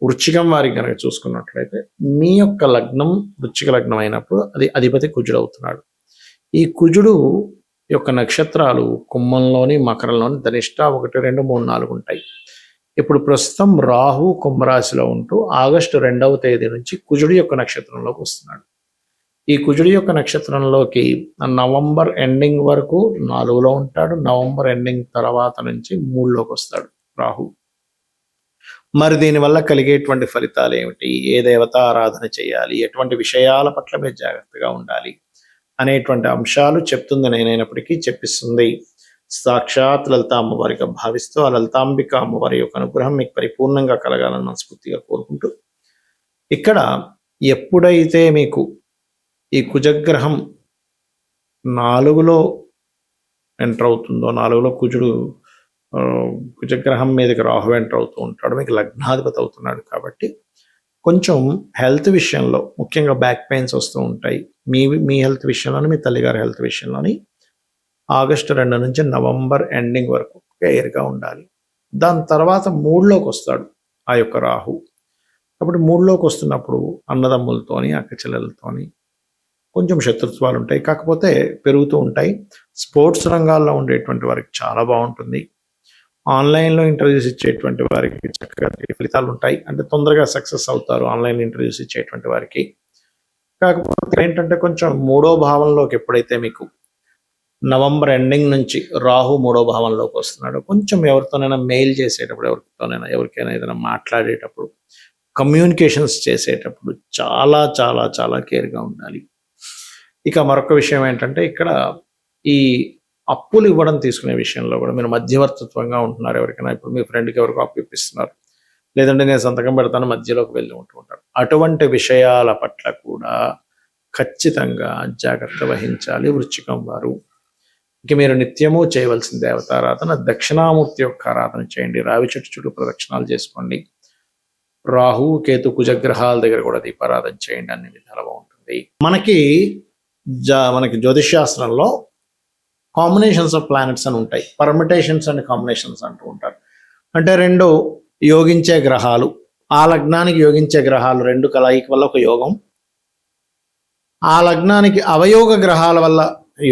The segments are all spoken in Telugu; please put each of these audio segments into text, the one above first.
వృశ్చికం వారికి కనుక చూసుకున్నట్లయితే మీ యొక్క లగ్నం వృశ్చిక లగ్నం అయినప్పుడు అది అధిపతి కుజుడు అవుతున్నాడు. ఈ కుజుడు యొక్క నక్షత్రాలు కుంభంలోని మకరంలోని ధనిష్ట 1, 2, 3, 4 ఉంటాయి. ఇప్పుడు ప్రస్తుతం రాహు కుంభరాశిలో ఉంటూ ఆగస్టు 2వ తేదీ నుంచి కుజుడు యొక్క నక్షత్రంలోకి వస్తున్నాడు. ఈ కుజుడు యొక్క నక్షత్రంలోకి నవంబర్ ఎండింగ్ వరకు 4లో ఉంటాడు. నవంబర్ ఎండింగ్ తర్వాత నుంచి 3లోకి వస్తాడు రాహు. మరి దీనివల్ల కలిగేటువంటి ఫలితాలు ఏమిటి, ఏ దేవత ఆరాధన చేయాలి, ఎటువంటి విషయాల పట్ల మీరు జాగ్రత్తగా ఉండాలి అనేటువంటి అంశాలు చెప్తుంది నేనైనప్పటికీ చెప్పిస్తుంది సాక్షాత్ లలిత అమ్మవారిగా భావిస్తూ ఆ లలితాంబిక అమ్మవారి యొక్క అనుగ్రహం మీకు పరిపూర్ణంగా కలగాలని మనస్ఫూర్తిగా కోరుకుంటూ, ఇక్కడ ఎప్పుడైతే మీకు ఈ కుజగ్రహం 4లో ఎంటర్ అవుతుందో, 4లో కుజగ్రహం మీదకి రాహు ఎంటర్ అవుతూ ఉంటాడు, మీకు లగ్నాధిపతి అవుతున్నాడు. కాబట్టి కొంచెం హెల్త్ విషయంలో ముఖ్యంగా బ్యాక్ పెయిన్స్ వస్తూ ఉంటాయి. మీ హెల్త్ విషయంలోని, మీ తల్లిగారి హెల్త్ విషయంలోని ఆగస్టు 2 నుంచి నవంబర్ ఎండింగ్ వరకు కేర్గా ఉండాలి. దాని తర్వాత 3లోకి వస్తాడు ఆ యొక్క రాహు. కాబట్టి 3లోకి వస్తున్నప్పుడు అన్నదమ్ములతోని, అక్క చెల్లెలతోని కొంచెం శత్రుత్వాలు ఉంటాయి, కాకపోతే పెరుగుతూ ఉంటాయి. స్పోర్ట్స్ రంగాల్లో ఉండేటువంటి వారికి చాలా బాగుంటుంది. ఆన్లైన్లో ఇంటర్వ్యూస్ ఇచ్చేటువంటి వారికి చక్కగా ఫలితాలు ఉంటాయి, అంటే తొందరగా సక్సెస్ అవుతారు ఆన్లైన్ ఇంటర్వ్యూస్ ఇచ్చేటువంటి వారికి. కాకపోతే ఏంటంటే కొంచెం 3వ భావంలోకి ఎప్పుడైతే మీకు నవంబర్ ఎండింగ్ నుంచి రాహు 3వ భావంలోకి వస్తున్నాడు, కొంచెం ఎవరితోనైనా మెయిల్ చేసేటప్పుడు, ఎవరికైనా ఏదైనా మాట్లాడేటప్పుడు, కమ్యూనికేషన్స్ చేసేటప్పుడు చాలా చాలా చాలా కేర్గా ఉండాలి. ఇక మరొక విషయం ఏంటంటే ఇక్కడ ఈ అప్పులు ఇవ్వడం తీసుకునే విషయంలో కూడా మీరు మధ్యవర్తిత్వంగా ఉంటున్నారు. ఎవరికైనా ఇప్పుడు మీ ఫ్రెండ్కి ఎవరికో అప్పు ఇప్పిస్తున్నారు, లేదంటే నేను సంతకం పెడతాను మధ్యలోకి వెళ్ళి ఉంటూ ఉంటారు. అటువంటి విషయాల పట్ల కూడా ఖచ్చితంగా జాగ్రత్త వహించాలి వృశ్చికం వారు. ఇక మీరు నిత్యము చేయవలసిన దేవతారాధన దక్షిణామూర్తి యొక్క ఆరాధన చేయండి. రావి చెట్టు చుట్టూ ప్రదక్షిణాలు చేసుకోండి. రాహు కేతు కుజగ్రహాల దగ్గర కూడా దీపారాధన చేయండి. అన్ని విధాలు బాగుంటుంది. మనకి జ్యోతిష్శాస్త్రంలో కాంబినేషన్స్ ఆఫ్ ప్లానెట్స్ అని ఉంటాయి, పర్మిటేషన్స్ అండ్ కాంబినేషన్స్ అంటూ ఉంటారు. అంటే 2 యోగించే గ్రహాలు, ఆ లగ్నానికి యోగించే గ్రహాలు 2 కలయిక వల్ల ఒక యోగం, ఆ లగ్నానికి అవయోగ గ్రహాల వల్ల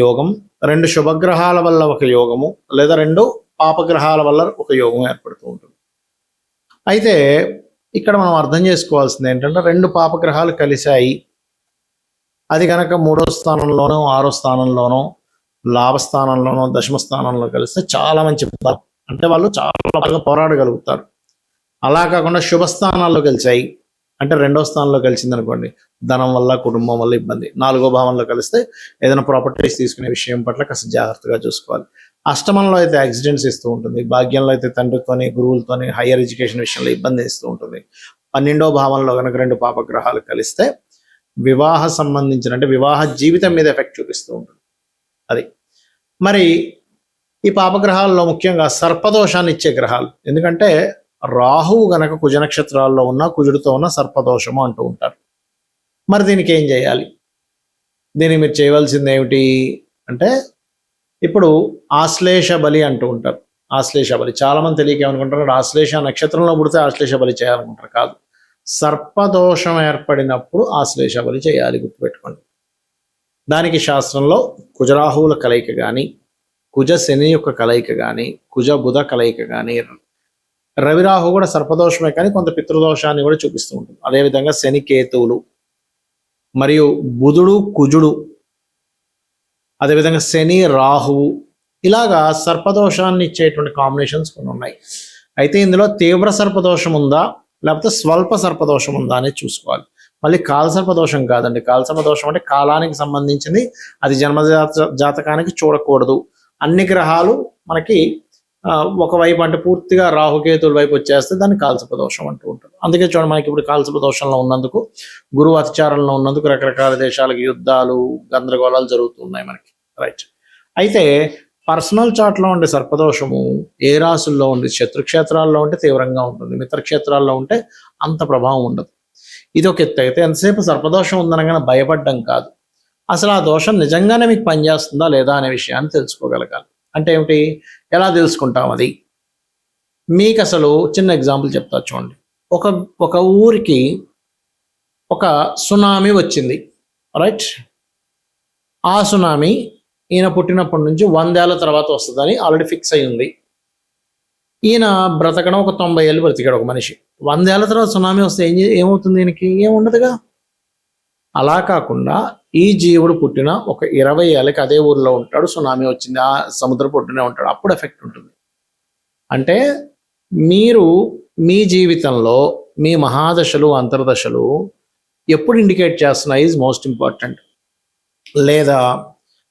యోగం, 2 శుభగ్రహాల వల్ల ఒక యోగము, లేదా 2 పాపగ్రహాల వల్ల ఒక యోగం ఏర్పడుతూ ఉంటుంది. అయితే ఇక్కడ మనం అర్థం చేసుకోవాల్సింది ఏంటంటే 2 పాపగ్రహాలు కలిశాయి, అది కనుక 3వ స్థానంలోనో 6వ స్థానంలోనో లాభస్థానంలోనో దశమ స్థానంలో కలిస్తే చాలా మంచి బలం, అంటే వాళ్ళు చాలా బాగా పోరాడగలుగుతారు. అలా కాకుండా శుభస్థానాల్లో కలిసాయి అంటే 2వ స్థానంలో కలిసింది అనుకోండి, ధనం వల్ల కుటుంబం వల్ల ఇబ్బంది. 4వ భావంలో కలిస్తే ఏదైనా ప్రాపర్టీస్ తీసుకునే విషయం పట్ల కాస్త జాగ్రత్తగా చూసుకోవాలి. అష్టమంలో అయితే యాక్సిడెంట్స్ ఇస్తూ ఉంటుంది, భాగ్యంలో అయితే తండ్రితోని గురువులతోని హయ్యర్ ఎడ్యుకేషన్ విషయంలో ఇబ్బంది ఇస్తూ ఉంటుంది. 12వ భావంలో కనుక 2 పాపగ్రహాలు కలిస్తే వివాహ సంబంధించిన, అంటే వివాహ జీవితం మీద ఎఫెక్ట్ చూపిస్తూ ఉంటుంది. అది మరి ఈ పాపగ్రహాల్లో ముఖ్యంగా సర్పదోషాన్ని ఇచ్చే గ్రహాలు, ఎందుకంటే రాహువు గనక కుజ నక్షత్రాల్లో ఉన్న కుజుడితో ఉన్న సర్పదోషము అంటూ ఉంటారు. మరి దీనికి ఏం చేయాలి? దీనికి మీరు చేయవలసింది ఏమిటి అంటే, ఇప్పుడు ఆశ్లేష బలి అంటూ ఉంటారు. ఆశ్లేష బలి చాలా మంది తెలియక ఏమనుకుంటారు, ఆశ్లేష నక్షత్రంలో పుడితే ఆశ్లేష బలి చేయాలనుకుంటారు. కాదు, సర్పదోషం ఏర్పడినప్పుడు ఆశ్లేష బలి చేయాలి, గుర్తుపెట్టుకోండి. దానికి శాస్త్రంలో కుజరాహువుల కలయిక కానీ, కుజ శని యొక్క కలయిక కానీ, కుజ బుధ కలయిక కానీ, రవిరాహు కూడా సర్పదోషమే కానీ కొంత పితృదోషాన్ని కూడా చూపిస్తూ ఉంటుంది. అదేవిధంగా శని కేతువులు మరియు బుధుడు కుజుడు, అదేవిధంగా శని రాహువు, ఇలాగా సర్పదోషాన్ని ఇచ్చేటువంటి కాంబినేషన్స్ కొన్ని ఉన్నాయి. అయితే ఇందులో తీవ్ర సర్పదోషం ఉందా లేకపోతే స్వల్ప సర్పదోషం ఉందా అనేది చూసుకోవాలి. మళ్ళీ కాలసర్పదోషం కాదండి. కాలసర్పదోషం అంటే కాలానికి సంబంధించింది, అది జాతకానికి చూడకూడదు. అన్ని గ్రహాలు మనకి ఒకవైపు అంటే పూర్తిగా రాహుకేతుల వైపు వచ్చేస్తే దాన్ని కాలసర్పదోషం అంటూ ఉంటారు. అందుకే చూడండి, మనకి ఇప్పుడు కాలసర్పదోషంలో ఉన్నందుకు, గురువు అతిచారంలో ఉన్నందుకు రకరకాల దేశాలకు యుద్ధాలు, గందరగోళాలు జరుగుతున్నాయి మనకి, రైట్. అయితే పర్సనల్ చార్ట్లో ఉండే సర్పదోషము ఏ రాసుల్లో ఉండి, శత్రుక్షేత్రాల్లో ఉంటే తీవ్రంగా ఉంటుంది, మిత్రక్షేత్రాల్లో ఉంటే అంత ప్రభావం ఉండదు. ఇది ఒక ఎత్తు. అయితే ఎంతసేపు సర్పదోషం ఉందనగానే భయపడ్డం కాదు, అసలు ఆ దోషం నిజంగానే మీకు పనిచేస్తుందా లేదా అనే విషయాన్ని తెలుసుకోగలగాలి. అంటే ఏమిటి, ఎలా తెలుసుకుంటాం అది? మీకు అసలు చిన్న ఎగ్జాంపుల్ చెప్తా చూడండి. ఒక ఒక ఊరికి ఒక సునామీ వచ్చింది, రైట్? ఆ సునామీ ఈయన పుట్టినప్పటి నుంచి 100 ఏళ్ల తర్వాత వస్తుందని ఆల్రెడీ ఫిక్స్ అయి ఉంది. ఈయన బ్రతకడం ఒక 90 ఏళ్ళు బ్రతికాడు ఒక మనిషి. 100 ఏళ్ల తర్వాత సునామీ వస్తే ఏమవుతుంది? ఈయనకి ఏముండదుగా. అలా కాకుండా ఈ జీవుడు పుట్టిన ఒక 20 ఏళ్ళకి అదే ఊర్లో ఉంటాడు, సునామీ వచ్చింది, ఆ సముద్రం పొట్టునే ఉంటాడు, అప్పుడు ఎఫెక్ట్ ఉంటుంది. అంటే మీరు మీ జీవితంలో మీ మహాదశలు అంతర్దశలు ఎప్పుడు ఇండికేట్ చేస్తున్నాయి ఈజ్ మోస్ట్ ఇంపార్టెంట్. లేదా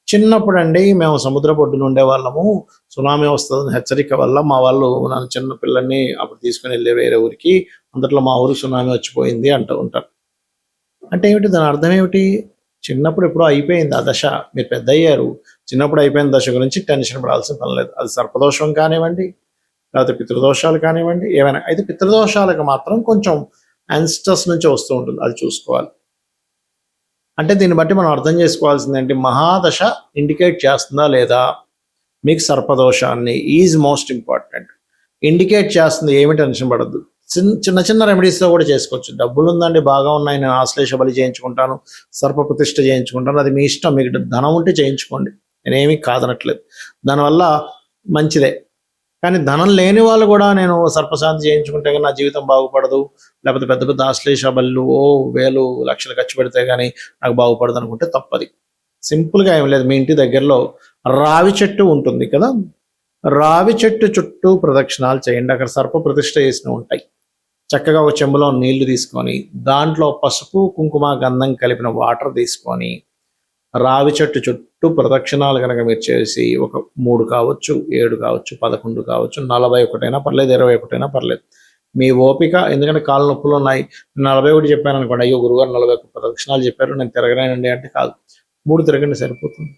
చిన్నప్పుడు అండి మేము సముద్ర పొడ్డున ఉండేవాళ్ళము, సునామీ వస్తుందని హెచ్చరిక వల్ల మా వాళ్ళు నన్ను చిన్న పిల్లల్ని అప్పుడు తీసుకుని వెళ్ళే వేరే ఊరికి, అందులో మా ఊరికి సునామీ వచ్చిపోయింది అంటూ ఉంటారు. అంటే ఏమిటి? దాని అర్థం ఏమిటి? చిన్నప్పుడు ఎప్పుడో అయిపోయింది ఆ దశ, మీరు పెద్ద అయ్యారు, చిన్నప్పుడు అయిపోయిన దశ గురించి టెన్షన్ పడాల్సిన పని లేదు. అది సర్పదోషం కానివ్వండి, లేకపోతే పితృదోషాలు కానివ్వండి, ఏమైనా. అయితే పితృదోషాలకు మాత్రం కొంచెం యాన్స్టర్స్ నుంచి వస్తూ ఉంటుంది, అది చూసుకోవాలి. అంటే దీన్ని బట్టి మనం అర్థం చేసుకోవాల్సింది ఏంటి? మహాదశ ఇండికేట్ చేస్తుందా లేదా మీకు సర్పదోషాన్ని ఈజ్ మోస్ట్ ఇంపార్టెంట్. ఇండికేట్ చేస్తుంది, ఏమి టెన్షన్ పడద్దు. చిన్న చిన్న రెమెడీస్తో కూడా చేసుకోవచ్చు. డబ్బులు ఉందండి, బాగా ఉన్నాయి, నేను ఆశ్లేష బలి చేయించుకుంటాను, సర్ప ప్రతిష్ఠ చేయించుకుంటాను, అది మీ ఇష్టం. మీకు ధనం ఉంటే చేయించుకోండి, నేనేమీ కాదనట్లేదు, దానివల్ల మంచిదే. కానీ ధనం లేని వాళ్ళు కూడా నేను సర్పశాంతి చేయించుకుంటే కానీ నా జీవితం బాగుపడదు, లేకపోతే పెద్ద పెద్ద ఆశ్లేష బళ్ళు వేలు లక్షలు ఖర్చు పెడితే కానీ నాకు బాగుపడదు అనుకుంటే తప్పది. సింపుల్గా ఏం లేదు, మీ ఇంటి దగ్గరలో రావి చెట్టు ఉంటుంది కదా, రావి చెట్టు చుట్టూ ప్రదక్షిణాలు చేయండి. అక్కడ సర్ప ప్రతిష్ఠ చేసినవి ఉంటాయి. చక్కగా ఒక చెంబులో నీళ్లు తీసుకొని దాంట్లో పసుపు కుంకుమ గంధం కలిపిన వాటర్ తీసుకొని రావి చెట్టు చుట్టూ ప్రదక్షిణాలు కనుక మీరు చేసి ఒక 3 కావచ్చు, 7 కావచ్చు, 11 కావచ్చు, 41 పర్లేదు, 21 పర్లేదు, మీ ఓపిక. ఎందుకంటే కాళ్ళ నొప్పులు ఉన్నాయి, 41 చెప్పాను అనుకోండి, అయ్యో గురుగారు 41 ప్రదక్షిణాలు చెప్పారు, నేను తిరగలేనండి అంటే కాదు, 3 తిరగండి సరిపోతుంది.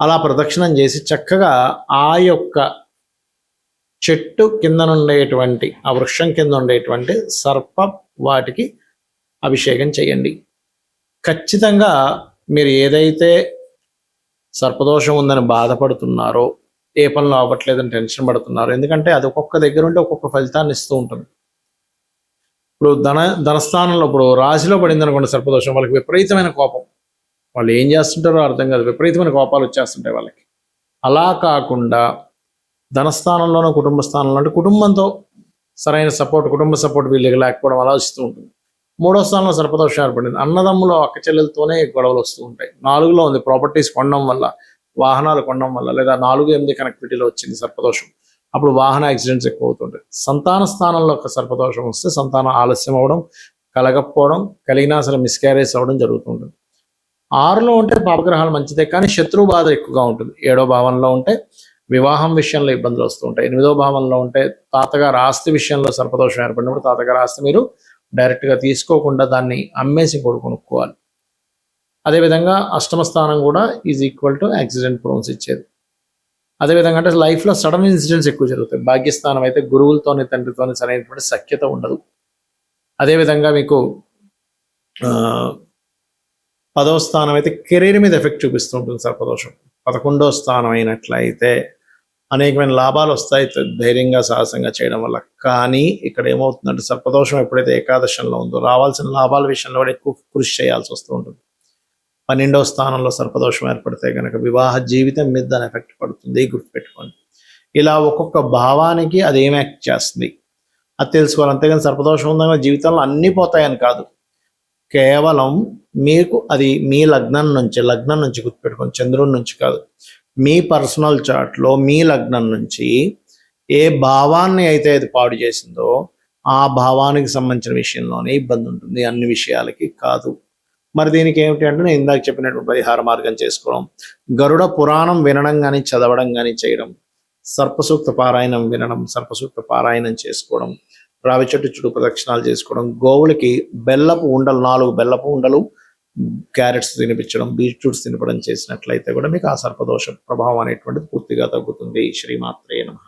అలా ప్రదక్షిణం చేసి చక్కగా ఆ యొక్క చెట్టు కింద ఉండేటువంటి, ఆ వృక్షం కింద ఉండేటువంటి సర్ప వాటికి అభిషేకం చేయండి. ఖచ్చితంగా మీరు ఏదైతే సర్పదోషం ఉందని బాధపడుతున్నారో, ఏ పనులు అవ్వట్లేదని టెన్షన్ పడుతున్నారో, ఎందుకంటే అది ఒక్కొక్క దగ్గర ఉంటే ఒక్కొక్క ఫలితాన్ని ఇస్తూ ఉంటుంది. ఇప్పుడు ధనస్థానంలో ఇప్పుడు రాశిలో పడింది అనుకోండి సర్పదోషం, వాళ్ళకి విపరీతమైన కోపం, వాళ్ళు ఏం చేస్తుంటారో అర్థం కాదు, విపరీతమైన కోపాలు వచ్చేస్తుంటాయి వాళ్ళకి. అలా కాకుండా ధనస్థానంలోనూ కుటుంబ స్థానంలో అంటే కుటుంబంతో సరైన సపోర్ట్, కుటుంబ సపోర్ట్ వీళ్ళకి లేకపోవడం అలా వస్తూ ఉంటుంది. 3వ స్థానంలో సర్పదోషం ఏర్పడింది, అన్నదమ్ములు అక్క చెల్లెలతోనే గొడవలు వస్తూ ఉంటాయి. 4లో ఉంది ప్రాపర్టీస్ కొనడం వల్ల, వాహనాలు కొనడం వల్ల, లేదా 4, 8 కనెక్టివిటీలో వచ్చింది సర్పదోషం, అప్పుడు వాహన యాక్సిడెంట్స్ ఎక్కువ అవుతుంటాయి. సంతాన స్థానంలో ఒక సర్పదోషం వస్తే సంతానం ఆలస్యం అవ్వడం, కలగకపోవడం, కలిగినా సరే మిస్క్యారేజ్ అవ్వడం జరుగుతుంటుంది. 6లో ఉంటే పాపగ్రహాలు మంచిదే, కానీ శత్రువు బాధ ఎక్కువగా ఉంటుంది. 7వ భావంలో ఉంటే వివాహం విషయంలో ఇబ్బందులు వస్తూ ఉంటాయి. 8వ భావంలో ఉంటే తాతగారు ఆస్తి విషయంలో సర్పదోషం ఏర్పడినప్పుడు తాతగారు ఆస్తి మీరు డైరెక్ట్గా తీసుకోకుండా దాన్ని అమ్మేసి కొనుక్కోవాలి. అదేవిధంగా 8వ స్థానం కూడా is equal to accident prawns ఇచ్చేది. అదేవిధంగా అంటే లైఫ్లో సడన్ ఇన్సిడెంట్స్ ఎక్కువ జరుగుతాయి. భాగ్యస్థానం అయితే గురువులతోని తండ్రితోని సరైనటువంటి సఖ్యత ఉండదు. అదేవిధంగా మీకు 10వ స్థానం అయితే కెరీర్ మీద ఎఫెక్ట్ చూపిస్తూ ఉంటుంది సర్పదోషం. 11వ స్థానం అయినట్లయితే అనేకమైన లాభాలు వస్తాయి ధైర్యంగా సాహసంగా చేయడం వల్ల. కానీ ఇక్కడ ఏమవుతుందంటే సర్పదోషం ఎప్పుడైతే ఏకాదశంలో ఉందో రావాల్సిన లాభాల విషయంలో కూడా ఎక్కువ కృషి చేయాల్సి వస్తూ ఉంటుంది. 12వ స్థానంలో సర్పదోషం ఏర్పడితే కనుక వివాహ జీవితం మీద దాని ఎఫెక్ట్ పడుతుంది, గుర్తుపెట్టుకోండి. ఇలా ఒక్కొక్క భావానికి అది ఏం యాక్ట్ చేస్తుంది అది తెలుసుకోవాలి. అంతేగాని సర్పదోషం ఉందని జీవితంలో అన్నీ పోతాయని కాదు, కేవలం మీకు అది మీ లగ్నం నుంచి గుర్తుపెట్టుకోండి, చంద్రుడి నుంచి కాదు, మీ పర్సనల్ చార్ట్లో మీ లగ్నం నుంచి ఏ భావాన్ని అయితే అది పాడు చేసిందో ఆ భావానికి సంబంధించిన విషయంలోనే ఇబ్బంది ఉంటుంది, అన్ని విషయాలకి కాదు. మరి దీనికి ఏమిటి అంటే నేను ఇందాక చెప్పినటువంటి పరిహార మార్గం చేసుకోవడం, గరుడ పురాణం వినడం కానీ చదవడం కానీ చేయడం, సర్పసూక్త పారాయణం వినడం, సర్పసూక్త పారాయణం చేసుకోవడం, రావి చెట్టు చుట్టూ ప్రదక్షిణాలు చేసుకోవడం, గోవులకి బెల్లపు ఉండలు 4 బెల్లపు ఉండలు, క్యారెట్స్ తినిపించడం, బీట్రూట్స్ తినపడం చేసినట్లయితే కూడా మీకు ఆ సర్పదోష ప్రభావం అనేటువంటిది పూర్తిగా తగ్గుతుంది. శ్రీమాత్రే నమః.